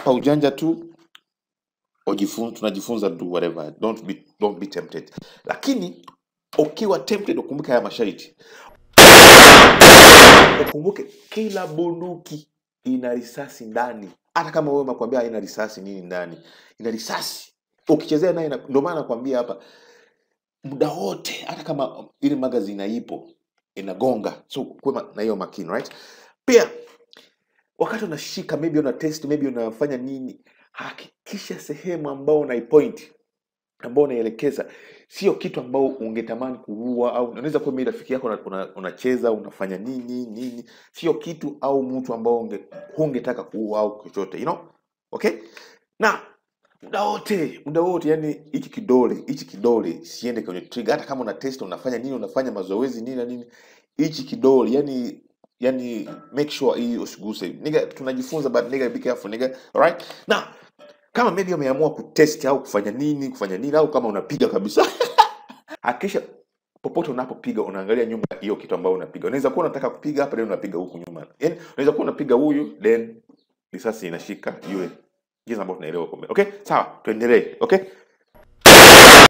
unataka ujanja tu, tunajifunza do whatever. Don't be tempted. Lakini ukiwa tempted, ukumbuke haya masharti. Ukumbuke kila bunduki ina risasi ndani. Hata kama wewe unakwambia haina risasi nini ndani, ina risasi. Ukichezea naye, ndio maana nakwambia hapa muda wote, hata kama ile magazine ipo inagonga, so kwa na hiyo makini, right? Pia wakati unashika, maybe una test, maybe unafanya nini, hakikisha sehemu ambao unaipoint, ambao unaelekeza sio kitu ambao ungetamani kuua, au unaweza kuwa mimi rafiki yako unacheza unafanya nini, sio kitu au mtu ambao ungetaka kuua au chochote, you know? Okay? Na muda wote yani hichi kidole siende kwenye trigger. Hata kama una test, unafanya nini, unafanya mazoezi nini na nini, hichi kidole yani make sure hii usiguse. Nigga, tunajifunza, but nigga, be careful nigga. Alright? Now, kama maybe umeamua kutest au kufanya nini au kama unapiga kabisa hakikisha popote unapopiga unaangalia nyuma hiyo kitu ambao unapiga. Unaweza kuwa unataka kupiga hapa, leo unapiga huku nyuma. Yaani unaweza kuwa unapiga huyu, then risasi inashika yule. Jinsi ambavyo tunaelewa kumbe. Okay? Sawa, tuendelee. Okay?